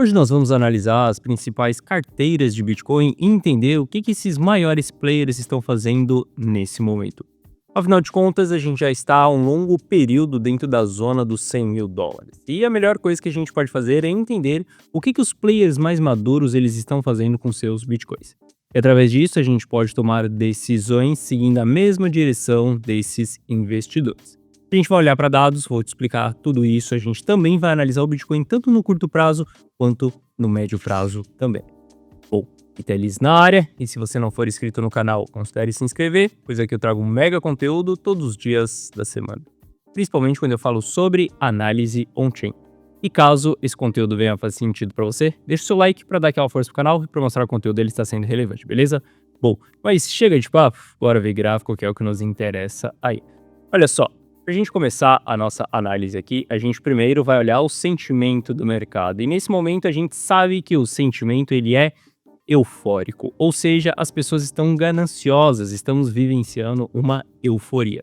Hoje nós vamos analisar as principais carteiras de Bitcoin e entender o que esses maiores players estão fazendo nesse momento. Afinal de contas, a gente já está há um longo período dentro da zona dos US$ 100.000. E a melhor coisa que a gente pode fazer é entender o que os players mais maduros eles estão fazendo com seus Bitcoins. E através disso, a gente pode tomar decisões seguindo a mesma direção desses investidores. A gente vai olhar para dados, vou te explicar tudo isso. A gente também vai analisar o Bitcoin tanto no curto prazo quanto no médio prazo também. Bom, Itelis na área, e se você não for inscrito no canal, considere se inscrever, pois aqui eu trago um mega conteúdo todos os dias da semana. Principalmente quando eu falo sobre análise on-chain. E caso esse conteúdo venha fazer sentido para você, deixa o seu like para dar aquela força pro canal e para mostrar que o conteúdo dele está sendo relevante, beleza? Bom, mas chega de papo, bora ver gráfico que é o que nos interessa aí. Olha só. Para a gente começar a nossa análise aqui, a gente primeiro vai olhar o sentimento do mercado. E nesse momento a gente sabe que o sentimento ele é eufórico, ou seja, as pessoas estão gananciosas, estamos vivenciando uma euforia.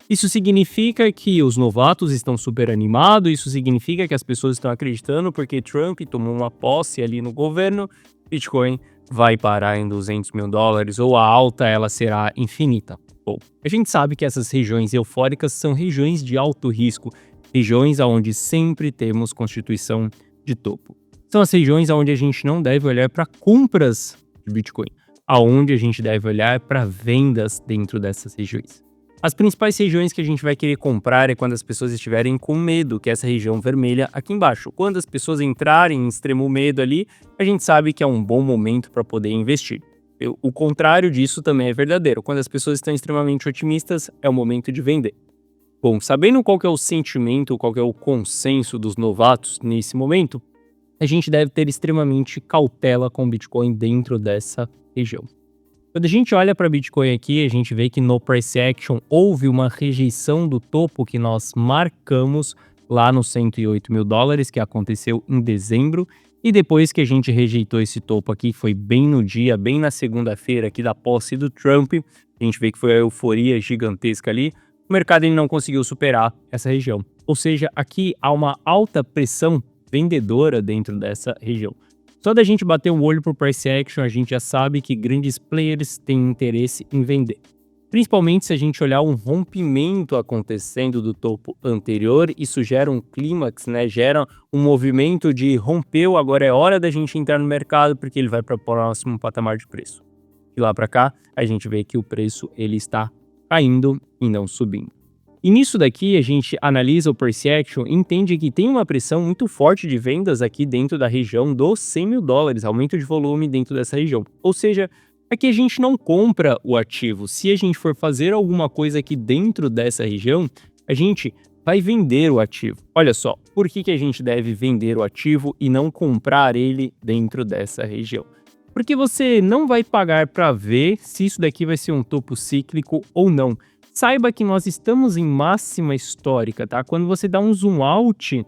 Isso significa que os novatos estão super animados, isso significa que as pessoas estão acreditando porque Trump tomou uma posse ali no governo, Bitcoin vai parar em US$ 200.000 ou a alta ela será infinita. Bom, a gente sabe que essas regiões eufóricas são regiões de alto risco, regiões onde sempre temos constituição de topo. São as regiões onde a gente não deve olhar para compras de Bitcoin, aonde a gente deve olhar para vendas dentro dessas regiões. As principais regiões que a gente vai querer comprar é quando as pessoas estiverem com medo, que é essa região vermelha aqui embaixo. Quando as pessoas entrarem em extremo medo ali, a gente sabe que é um bom momento para poder investir. O contrário disso também é verdadeiro. Quando as pessoas estão extremamente otimistas, é o momento de vender. Bom, sabendo qual que é o sentimento, qual que é o consenso dos novatos nesse momento, a gente deve ter extremamente cautela com o Bitcoin dentro dessa região. Quando a gente olha para Bitcoin aqui, a gente vê que no Price Action houve uma rejeição do topo que nós marcamos lá nos US$ 108.000, que aconteceu em dezembro. E depois que a gente rejeitou esse topo aqui, foi bem no dia, bem na segunda-feira aqui da posse do Trump, a gente vê que foi a euforia gigantesca ali, o mercado ele não conseguiu superar essa região. Ou seja, aqui há uma alta pressão vendedora dentro dessa região. Só da gente bater o olho pro Price Action, a gente já sabe que grandes players têm interesse em vender. Principalmente se a gente olhar um rompimento acontecendo do topo anterior, isso gera um clímax, né? Gera um movimento de rompeu, agora é hora da gente entrar no mercado porque ele vai para o próximo patamar de preço. E lá para cá, a gente vê que o preço ele está caindo e não subindo. E nisso daqui, a gente analisa o Price Action e entende que tem uma pressão muito forte de vendas aqui dentro da região dos US$ 100.000, aumento de volume dentro dessa região. Ou seja, aqui a gente não compra o ativo. Se a gente for fazer alguma coisa aqui dentro dessa região, a gente vai vender o ativo. Olha só, por que a gente deve vender o ativo e não comprar ele dentro dessa região? Porque você não vai pagar para ver se isso daqui vai ser um topo cíclico ou não. Saiba que nós estamos em máxima histórica, tá? Quando você dá um zoom out,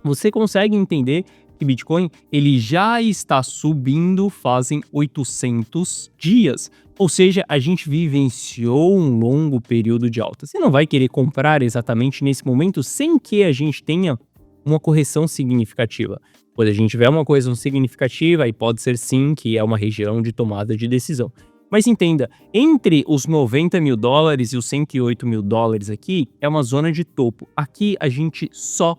você consegue entender que Bitcoin ele já está subindo fazem 800 dias. Ou seja, a gente vivenciou um longo período de alta. Você não vai querer comprar exatamente nesse momento sem que a gente tenha uma correção significativa. Quando a gente tiver uma correção significativa, aí pode ser sim que é uma região de tomada de decisão. Mas entenda, entre os US$ 90.000 e os US$ 108.000 aqui, é uma zona de topo. Aqui a gente só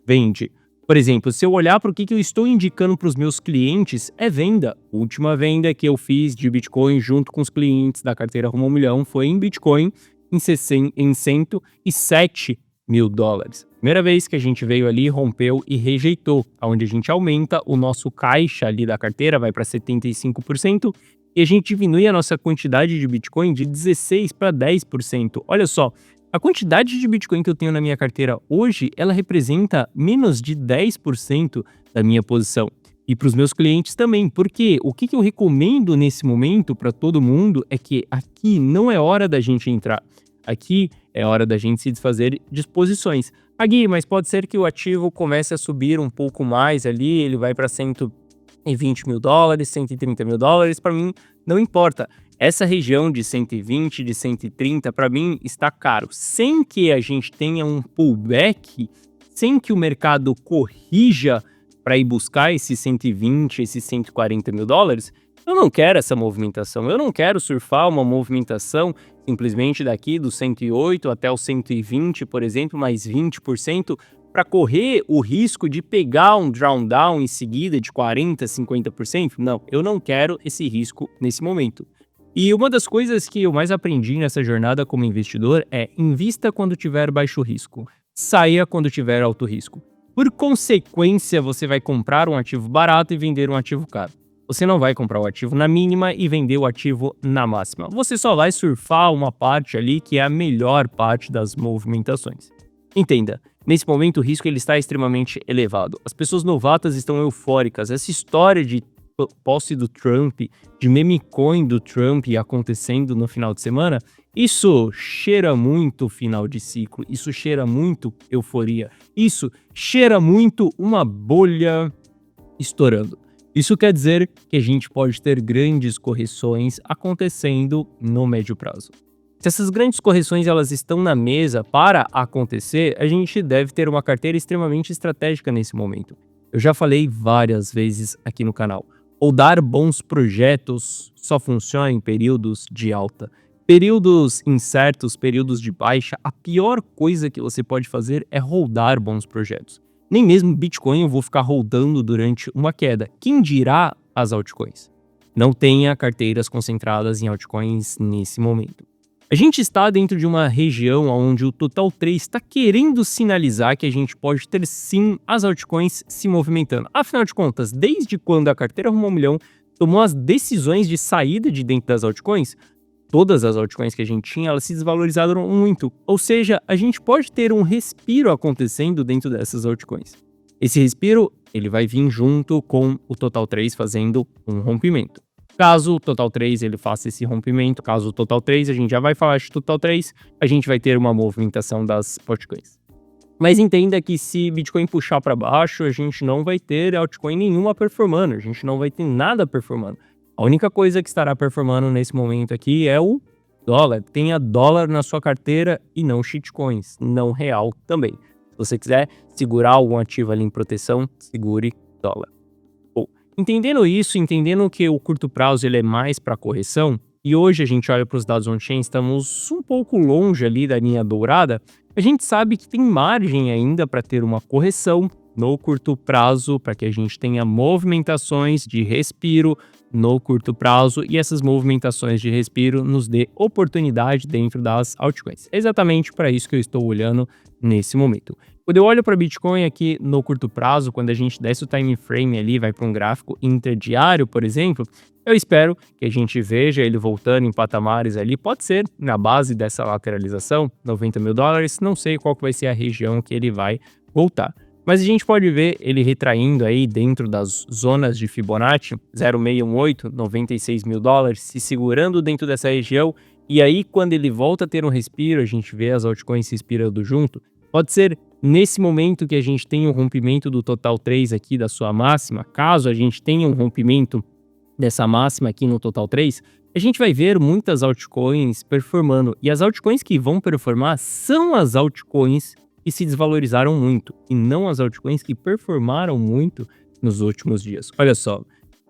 vende. Por exemplo, se eu olhar para o que eu estou indicando para os meus clientes, é venda. A última venda que eu fiz de Bitcoin junto com os clientes da carteira Rumo ao Milhão foi em Bitcoin em US$ 107.000. Primeira vez que a gente veio ali, rompeu e rejeitou, onde a gente aumenta o nosso caixa ali da carteira, vai para 75%, e a gente diminui a nossa quantidade de Bitcoin de 16% para 10%. Olha só, a quantidade de Bitcoin que eu tenho na minha carteira hoje, ela representa menos de 10% da minha posição. E para os meus clientes também, porque o que eu recomendo nesse momento para todo mundo é que aqui não é hora da gente entrar. Aqui é hora da gente se desfazer de posições. Gui, mas pode ser que o ativo comece a subir um pouco mais ali, ele vai para US$ 120.000, US$ 130.000, para mim não importa. Essa região de 120, de 130, para mim está caro. Sem que a gente tenha um pullback, sem que o mercado corrija para ir buscar esses 120, esses 140 mil dólares, eu não quero essa movimentação. Eu não quero surfar uma movimentação simplesmente daqui do 108 até o 120, por exemplo, mais 20%, para correr o risco de pegar um drawdown em seguida de 40%, 50%. Não, eu não quero esse risco nesse momento. E uma das coisas que eu mais aprendi nessa jornada como investidor é invista quando tiver baixo risco, saia quando tiver alto risco. Por consequência, você vai comprar um ativo barato e vender um ativo caro. Você não vai comprar o ativo na mínima e vender o ativo na máxima. Você só vai surfar uma parte ali que é a melhor parte das movimentações. Entenda, nesse momento o risco ele está extremamente elevado. As pessoas novatas estão eufóricas. Essa história de posse do Trump, de meme coin do Trump acontecendo no final de semana, isso cheira muito final de ciclo, isso cheira muito euforia, isso cheira muito uma bolha estourando. Isso quer dizer que a gente pode ter grandes correções acontecendo no médio prazo. Se essas grandes correções elas estão na mesa para acontecer, a gente deve ter uma carteira extremamente estratégica nesse momento. Eu já falei várias vezes aqui no canal. Holdar bons projetos só funciona em períodos de alta. Períodos incertos, períodos de baixa, a pior coisa que você pode fazer é holdar bons projetos. Nem mesmo Bitcoin eu vou ficar holdando durante uma queda. Quem dirá as altcoins? Não tenha carteiras concentradas em altcoins nesse momento. A gente está dentro de uma região onde o Total 3 está querendo sinalizar que a gente pode ter sim as altcoins se movimentando. Afinal de contas, desde quando a carteira Rumo ao Milhão tomou as decisões de saída de dentro das altcoins, todas as altcoins que a gente tinha, elas se desvalorizaram muito. Ou seja, a gente pode ter um respiro acontecendo dentro dessas altcoins. Esse respiro, ele vai vir junto com o Total 3 fazendo um rompimento. Caso o Total 3 ele faça esse rompimento, caso o Total 3, a gente já vai falar de Total 3, a gente vai ter uma movimentação das altcoins. Mas entenda que se Bitcoin puxar para baixo, a gente não vai ter altcoin nenhuma performando, a gente não vai ter nada performando. A única coisa que estará performando nesse momento aqui é o dólar. Tenha dólar na sua carteira e não shitcoins, não real também. Se você quiser segurar algum ativo ali em proteção, segure dólar. Entendendo isso, entendendo que o curto prazo ele é mais para correção, e hoje a gente olha para os dados on-chain, estamos um pouco longe ali da linha dourada, a gente sabe que tem margem ainda para ter uma correção no curto prazo, para que a gente tenha movimentações de respiro no curto prazo e essas movimentações de respiro nos dê oportunidade dentro das altcoins. É exatamente para isso que eu estou olhando nesse momento. Quando eu olho para Bitcoin aqui no curto prazo, quando a gente desce o time frame ali, vai para um gráfico interdiário, por exemplo, eu espero que a gente veja ele voltando em patamares ali, pode ser na base dessa lateralização, 90 mil dólares, não sei qual que vai ser a região que ele vai voltar. Mas a gente pode ver ele retraindo aí dentro das zonas de Fibonacci, 0,618, 96 mil dólares, se segurando dentro dessa região, e aí quando ele volta a ter um respiro, a gente vê as altcoins respirando junto, pode ser nesse momento que a gente tem um rompimento do Total 3 aqui da sua máxima, caso a gente tenha um rompimento dessa máxima aqui no Total 3, a gente vai ver muitas altcoins performando. E as altcoins que vão performar são as altcoins que se desvalorizaram muito, e não as altcoins que performaram muito nos últimos dias. Olha só,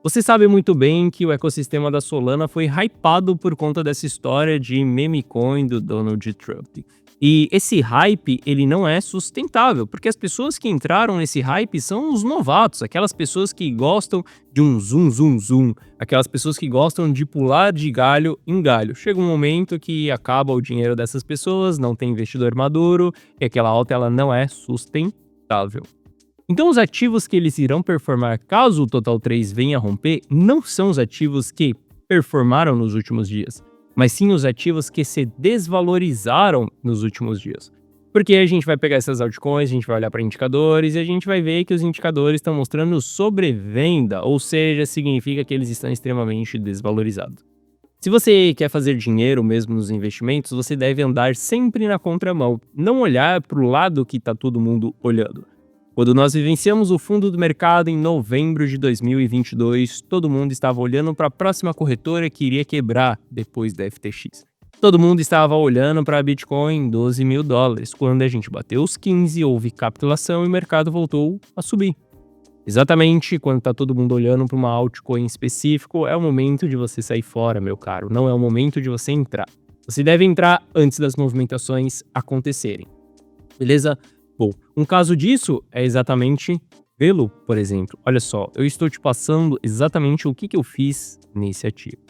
você sabe muito bem que o ecossistema da Solana foi hypado por conta dessa história de meme coin do Donald Trump. E esse hype, ele não é sustentável, porque as pessoas que entraram nesse hype são os novatos, aquelas pessoas que gostam de um zoom, aquelas pessoas que gostam de pular de galho em galho. Chega um momento que acaba o dinheiro dessas pessoas, não tem investidor maduro, e aquela alta ela não é sustentável. Então os ativos que eles irão performar caso o Total 3 venha a romper, não são os ativos que performaram nos últimos dias, mas sim os ativos que se desvalorizaram nos últimos dias. Porque a gente vai pegar essas altcoins, a gente vai olhar para indicadores e a gente vai ver que os indicadores estão mostrando sobrevenda, ou seja, significa que eles estão extremamente desvalorizados. Se você quer fazer dinheiro mesmo nos investimentos, você deve andar sempre na contramão, não olhar para o lado que está todo mundo olhando. Quando nós vivenciamos o fundo do mercado em novembro de 2022, todo mundo estava olhando para a próxima corretora que iria quebrar depois da FTX. Todo mundo estava olhando para a Bitcoin em 12 mil dólares. Quando a gente bateu os 15, houve capitulação e o mercado voltou a subir. Exatamente quando tá todo mundo olhando para uma altcoin específico, é o momento de você sair fora, meu caro, não é o momento de você entrar. Você deve entrar antes das movimentações acontecerem, beleza? Bom, um caso disso é exatamente Velo, por exemplo. Olha só, eu estou te passando exatamente o que eu fiz nesse ativo.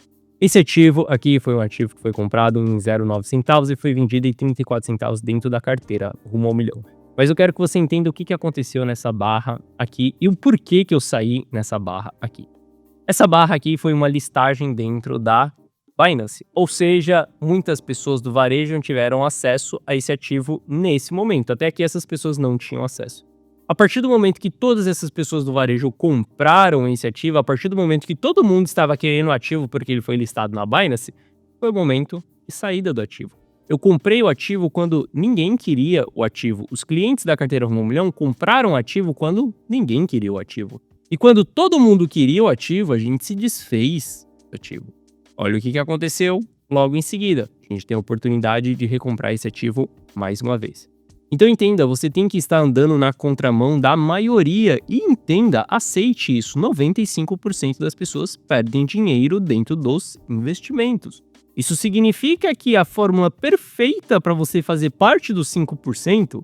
Esse ativo aqui foi um ativo que foi comprado em 0,9 centavos e foi vendido em 34 centavos dentro da carteira, rumo ao milhão. Mas eu quero que você entenda o que aconteceu nessa barra aqui e o porquê que eu saí nessa barra aqui. Essa barra aqui foi uma listagem dentro da Binance, ou seja, muitas pessoas do varejo tiveram acesso a esse ativo nesse momento. Até aqui essas pessoas não tinham acesso. A partir do momento que todas essas pessoas do varejo compraram esse ativo, a partir do momento que todo mundo estava querendo o ativo porque ele foi listado na Binance, foi o momento de saída do ativo. Eu comprei o ativo quando ninguém queria o ativo. Os clientes da carteira Rumo ao Milhão compraram o ativo quando ninguém queria o ativo. E quando todo mundo queria o ativo, a gente se desfez do ativo. Olha o que aconteceu logo em seguida. A gente tem a oportunidade de recomprar esse ativo mais uma vez. Então entenda, você tem que estar andando na contramão da maioria e entenda, aceite isso, 95% das pessoas perdem dinheiro dentro dos investimentos. Isso significa que a fórmula perfeita para você fazer parte dos 5%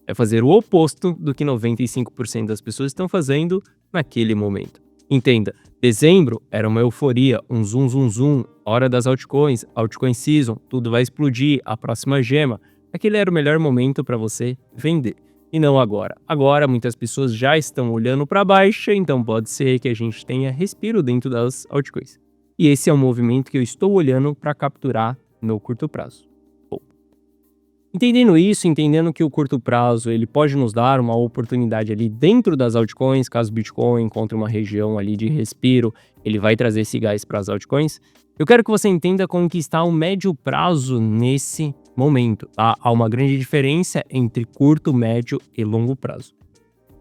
é fazer o oposto do que 95% das pessoas estão fazendo naquele momento. Entenda, dezembro era uma euforia, um zoom, hora das altcoins, altcoin season, tudo vai explodir, a próxima gema. Aquele era o melhor momento para você vender, e não agora. Agora muitas pessoas já estão olhando para baixo, então pode ser que a gente tenha respiro dentro das altcoins. E esse é um movimento que eu estou olhando para capturar no curto prazo. Bom, entendendo isso, entendendo que o curto prazo ele pode nos dar uma oportunidade ali dentro das altcoins, caso o Bitcoin encontre uma região ali de respiro, ele vai trazer esse gás para as altcoins. Eu quero que você entenda como que está o médio prazo nesse momento, tá? Há uma grande diferença entre curto, médio e longo prazo.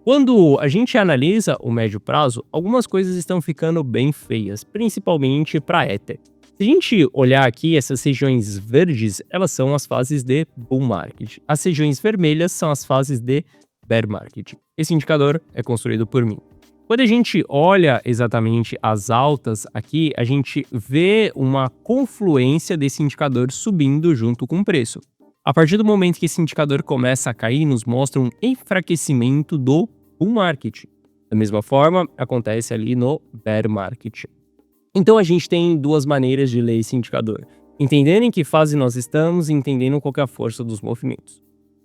Quando a gente analisa o médio prazo, algumas coisas estão ficando bem feias, principalmente para Ether. Se a gente olhar aqui, essas regiões verdes, elas são as fases de bull market. As regiões vermelhas são as fases de bear market. Esse indicador é construído por mim. Quando a gente olha exatamente as altas aqui, a gente vê uma confluência desse indicador subindo junto com o preço. A partir do momento que esse indicador começa a cair, nos mostra um enfraquecimento do bull market. Da mesma forma, acontece ali no bear market. Então a gente tem duas maneiras de ler esse indicador. Entendendo em que fase nós estamos e entendendo qual é a força dos movimentos.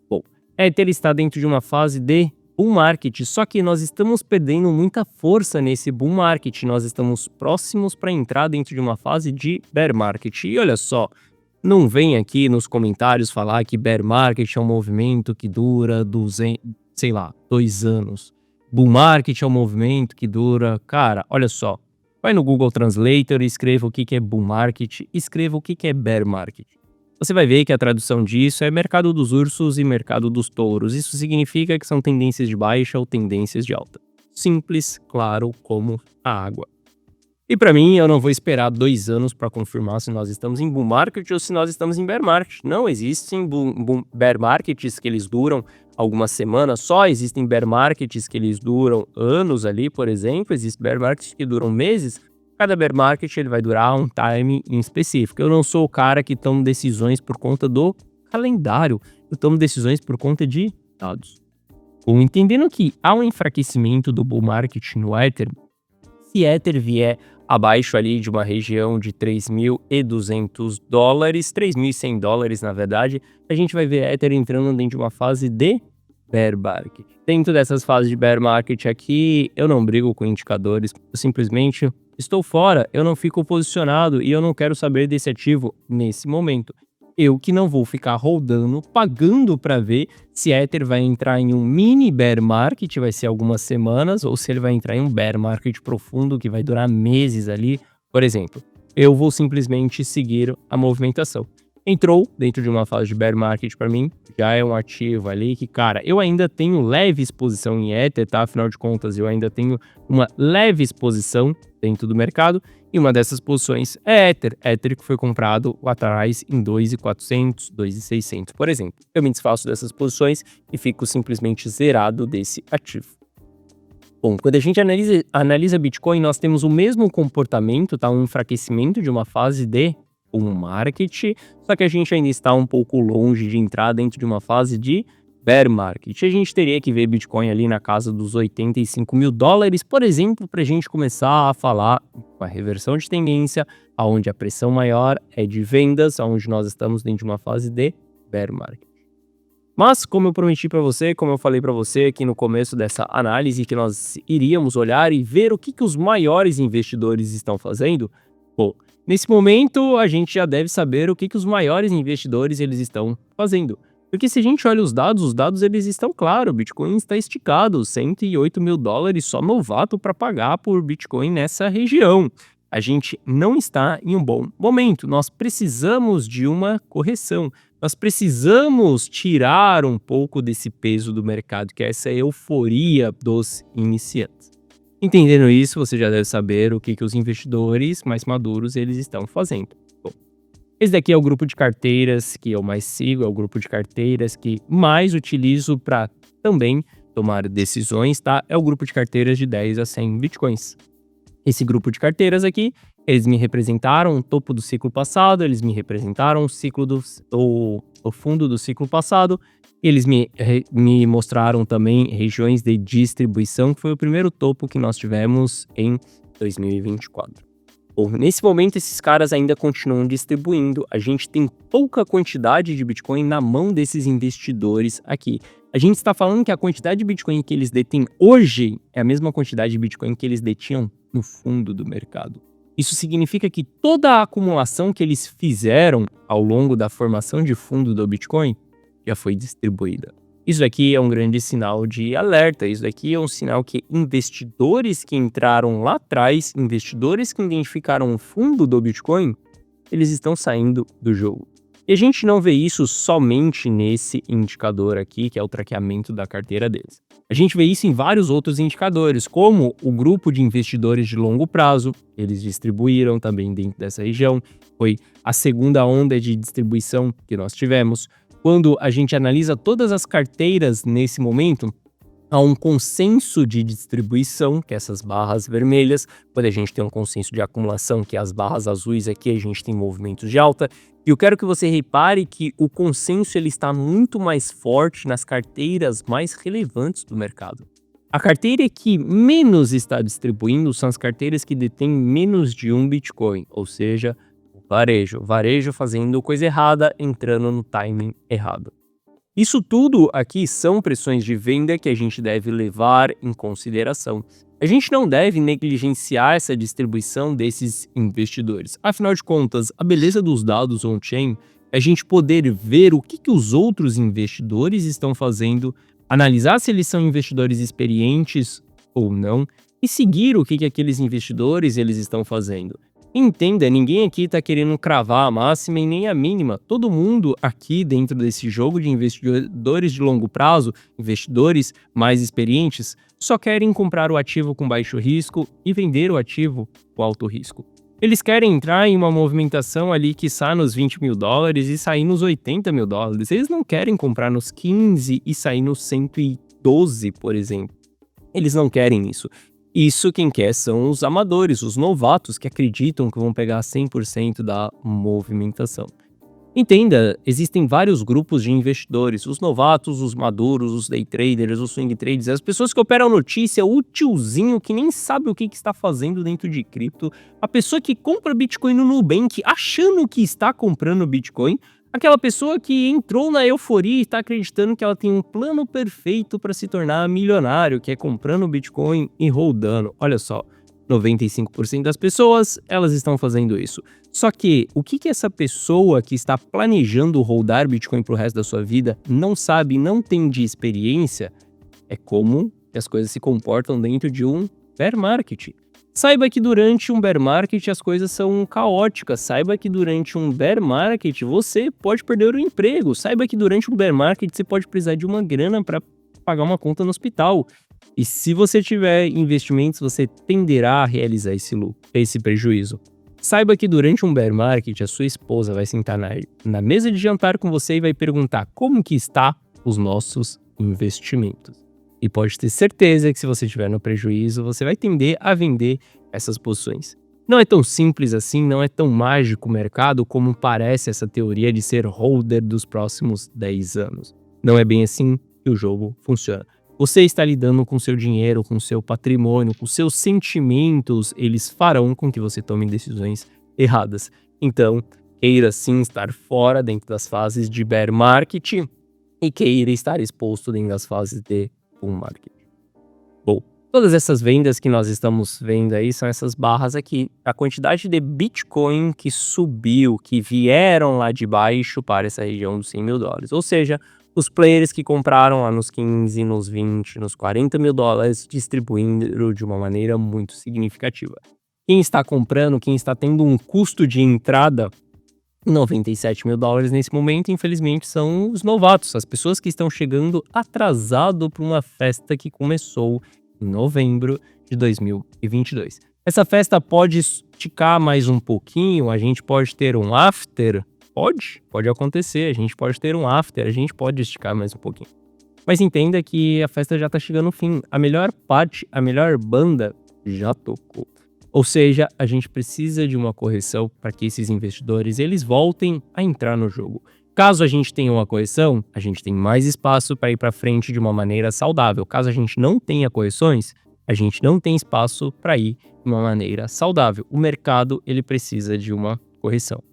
Bom, Ether está dentro de uma fase de bull market, só que nós estamos perdendo muita força nesse bull market, nós estamos próximos para entrar dentro de uma fase de bear market. E olha só, não vem aqui nos comentários falar que bear market é um movimento que dura 2 anos. Bull market é um movimento que dura... Cara, olha só, vai no Google Translator e escreva o que é bull market, escreva o que é bear market. Você vai ver que a tradução disso é mercado dos ursos e mercado dos touros. Isso significa que são tendências de baixa ou tendências de alta. Simples, claro como a água. E para mim, eu não vou esperar 2 anos para confirmar se nós estamos em bull market ou se nós estamos em bear market. Não existem bear markets que eles duram algumas semanas, só existem bear markets que eles duram anos ali, por exemplo. Existem bear markets que duram meses. Cada bear market ele vai durar um time em específico. Eu não sou o cara que toma decisões por conta do calendário. Eu tomo decisões por conta de dados. Bom, entendendo que há um enfraquecimento do bull market no Ether, se Ether vier abaixo ali de uma região de $3.200, $3.100 na verdade, a gente vai ver Ether entrando dentro de uma fase de bear market. Dentro dessas fases de bear market aqui, eu não brigo com indicadores, eu simplesmente estou fora, eu não fico posicionado e eu não quero saber desse ativo nesse momento. Eu que não vou ficar rodando, pagando para ver se Ether vai entrar em um mini bear market, vai ser algumas semanas, ou se ele vai entrar em um bear market profundo que vai durar meses ali. Por exemplo, eu vou simplesmente seguir a movimentação. Entrou dentro de uma fase de bear market para mim, já é um ativo ali que, cara, eu ainda tenho leve exposição em Ether, tá? Afinal de contas, eu ainda tenho uma leve exposição dentro do mercado, e uma dessas posições é Ether. Ether que foi comprado lá atrás em 2.400, 2.600, por exemplo. Eu me desfaço dessas posições e fico simplesmente zerado desse ativo. Bom, quando a gente analisa Bitcoin, nós temos o mesmo comportamento, tá? Um enfraquecimento de uma fase de um market, só que a gente ainda está um pouco longe de entrar dentro de uma fase de bear market. A gente teria que ver Bitcoin ali na casa dos $85.000, por exemplo, para a gente começar a falar uma reversão de tendência, onde a pressão maior é de vendas, onde nós estamos dentro de uma fase de bear market. Mas, como eu prometi para você, como eu falei para você aqui no começo dessa análise, que nós iríamos olhar e ver o que os maiores investidores estão fazendo, bom, nesse momento a gente já deve saber o que os maiores investidores eles estão fazendo. Porque se a gente olha os dados eles estão claros, o Bitcoin está esticado, $108.000 só novato para pagar por Bitcoin nessa região. A gente não está em um bom momento, nós precisamos de uma correção. Nós precisamos tirar um pouco desse peso do mercado, que é essa euforia dos iniciantes. Entendendo isso, você já deve saber o que os investidores mais maduros eles estão fazendo. Bom, esse daqui é o grupo de carteiras que eu mais sigo, é o grupo de carteiras que mais utilizo para também tomar decisões, tá? É o grupo de carteiras de 10 a 100 bitcoins. Esse grupo de carteiras aqui, eles me representaram o topo do ciclo passado, eles me representaram o fundo do ciclo passado, eles me mostraram também regiões de distribuição, que foi o primeiro topo que nós tivemos em 2024. Bom, nesse momento esses caras ainda continuam distribuindo, a gente tem pouca quantidade de Bitcoin na mão desses investidores aqui. A gente está falando que a quantidade de Bitcoin que eles detêm hoje é a mesma quantidade de Bitcoin que eles detinham no fundo do mercado. Isso significa que toda a acumulação que eles fizeram ao longo da formação de fundo do Bitcoin já foi distribuída. Isso aqui é um grande sinal de alerta, isso aqui é um sinal que investidores que entraram lá atrás, investidores que identificaram o fundo do Bitcoin, eles estão saindo do jogo. E a gente não vê isso somente nesse indicador aqui, que é o traqueamento da carteira deles. A gente vê isso em vários outros indicadores, como o grupo de investidores de longo prazo, eles distribuíram também dentro dessa região, foi a segunda onda de distribuição que nós tivemos. Quando a gente analisa todas as carteiras nesse momento, há um consenso de distribuição, que é essas barras vermelhas. Quando a gente tem um consenso de acumulação, que é as barras azuis aqui, a gente tem movimentos de alta. E eu quero que você repare que o consenso ele está muito mais forte nas carteiras mais relevantes do mercado. A carteira que menos está distribuindo são as carteiras que detêm menos de um Bitcoin, ou seja, varejo fazendo coisa errada, entrando no timing errado. Isso tudo aqui são pressões de venda que a gente deve levar em consideração. A gente não deve negligenciar essa distribuição desses investidores. Afinal de contas, a beleza dos dados on-chain é a gente poder ver o que os outros investidores estão fazendo, analisar se eles são investidores experientes ou não e seguir o que aqueles investidores eles estão fazendo. Entenda, ninguém aqui está querendo cravar a máxima e nem a mínima. Todo mundo aqui dentro desse jogo de investidores de longo prazo, investidores mais experientes, só querem comprar o ativo com baixo risco e vender o ativo com alto risco. Eles querem entrar em uma movimentação ali que sai nos $20.000 e sair nos $80.000. Eles não querem comprar nos 15 e sair nos 112, por exemplo. Eles não querem isso. Isso quem quer são os amadores, os novatos que acreditam que vão pegar 100% da movimentação. Entenda, existem vários grupos de investidores, os novatos, os maduros, os day traders, os swing traders, as pessoas que operam notícia, o tiozinho que nem sabe o que está fazendo dentro de cripto, a pessoa que compra Bitcoin no Nubank achando que está comprando Bitcoin, aquela pessoa que entrou na euforia e está acreditando que ela tem um plano perfeito para se tornar milionário, que é comprando Bitcoin e holdando. Olha só, 95% das pessoas, elas estão fazendo isso. Só que o que essa pessoa que está planejando holdar Bitcoin para o resto da sua vida não sabe, não tem de experiência, é como as coisas se comportam dentro de um bear market. Saiba que durante um bear market as coisas são caóticas. Saiba que durante um bear market você pode perder o emprego. Saiba que durante um bear market você pode precisar de uma grana para pagar uma conta no hospital. E se você tiver investimentos, você tenderá a realizar esse prejuízo. Saiba que durante um bear market a sua esposa vai sentar na mesa de jantar com você e vai perguntar como que está os nossos investimentos. E pode ter certeza que se você estiver no prejuízo, você vai tender a vender essas posições. Não é tão simples assim, não é tão mágico o mercado como parece essa teoria de ser holder dos próximos 10 anos. Não é bem assim que o jogo funciona. Você está lidando com seu dinheiro, com seu patrimônio, com seus sentimentos, eles farão com que você tome decisões erradas. Então, queira sim estar fora dentro das fases de bear market e queira estar exposto dentro das fases de bull market. Bom, todas essas vendas que nós estamos vendo aí são essas barras aqui. A quantidade de Bitcoin que subiu, que vieram lá de baixo para essa região dos 100 mil dólares. Ou seja, os players que compraram lá nos 15, nos 20, nos 40 mil dólares, distribuindo de uma maneira muito significativa. Quem está comprando, quem está tendo um custo de entrada 97 mil dólares nesse momento, infelizmente, são os novatos, as pessoas que estão chegando atrasado para uma festa que começou em novembro de 2022. Essa festa pode esticar mais um pouquinho, a gente pode ter um after, pode acontecer, a gente pode ter um after, a gente pode esticar mais um pouquinho. Mas entenda que a festa já tá chegando no fim, a melhor parte, a melhor banda já tocou. Ou seja, a gente precisa de uma correção para que esses investidores eles voltem a entrar no jogo. Caso a gente tenha uma correção, a gente tem mais espaço para ir para frente de uma maneira saudável. Caso a gente não tenha correções, a gente não tem espaço para ir de uma maneira saudável. O mercado ele precisa de uma correção.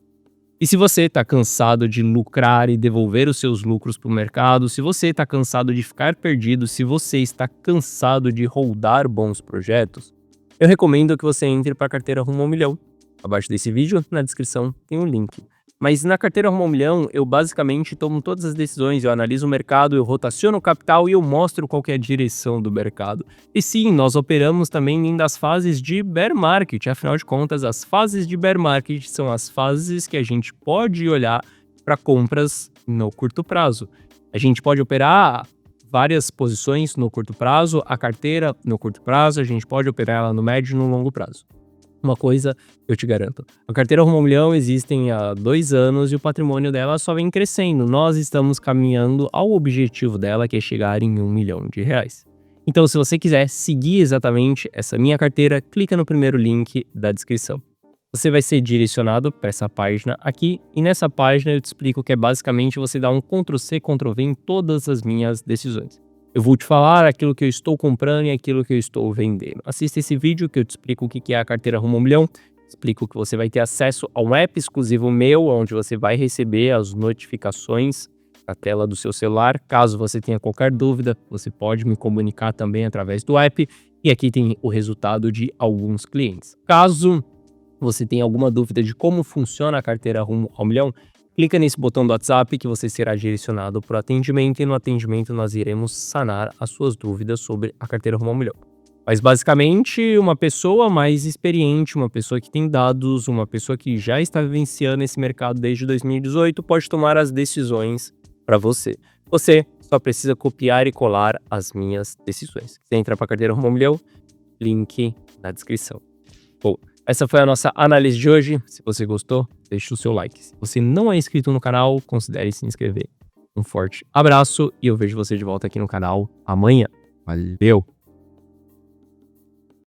E se você está cansado de lucrar e devolver os seus lucros para o mercado, se você está cansado de ficar perdido, se você está cansado de holdar bons projetos, eu recomendo que você entre para a carteira Rumo ao Milhão. Abaixo desse vídeo, na descrição, tem um link. Mas na carteira Rumo ao Milhão, eu basicamente tomo todas as decisões, eu analiso o mercado, eu rotaciono o capital e eu mostro qual que é a direção do mercado. E sim, nós operamos também em das fases de bear market, afinal de contas, as fases de bear market são as fases que a gente pode olhar para compras no curto prazo. A gente pode operar várias posições no curto prazo, a carteira no curto prazo, a gente pode operar ela no médio e no longo prazo. Uma coisa eu te garanto, a carteira Rumo ao Milhão existem há 2 anos e o patrimônio dela só vem crescendo. Nós estamos caminhando ao objetivo dela, que é chegar em R$1 milhão. Então, se você quiser seguir exatamente essa minha carteira, clica no primeiro link da descrição. Você vai ser direcionado para essa página aqui, e nessa página eu te explico que é basicamente você dar um Ctrl+C, Ctrl+V em todas as minhas decisões. Eu vou te falar aquilo que eu estou comprando e aquilo que eu estou vendendo. Assista esse vídeo que eu te explico o que é a carteira Rumo ao Milhão, explico que você vai ter acesso a um app exclusivo meu, onde você vai receber as notificações na tela do seu celular. Caso você tenha qualquer dúvida, você pode me comunicar também através do app, e aqui tem o resultado de alguns clientes. Caso você tem alguma dúvida de como funciona a carteira Rumo ao Milhão, clica nesse botão do WhatsApp que você será direcionado para o atendimento, e no atendimento nós iremos sanar as suas dúvidas sobre a carteira Rumo ao Milhão. Mas basicamente, uma pessoa mais experiente, uma pessoa que tem dados, uma pessoa que já está vivenciando esse mercado desde 2018 pode tomar as decisões para você. Você só precisa copiar e colar as minhas decisões. Você entra para a carteira Rumo ao Milhão, link na descrição. Bom, essa foi a nossa análise de hoje. Se você gostou, deixe o seu like. Se você não é inscrito no canal, considere se inscrever. Um forte abraço e eu vejo você de volta aqui no canal amanhã. Valeu!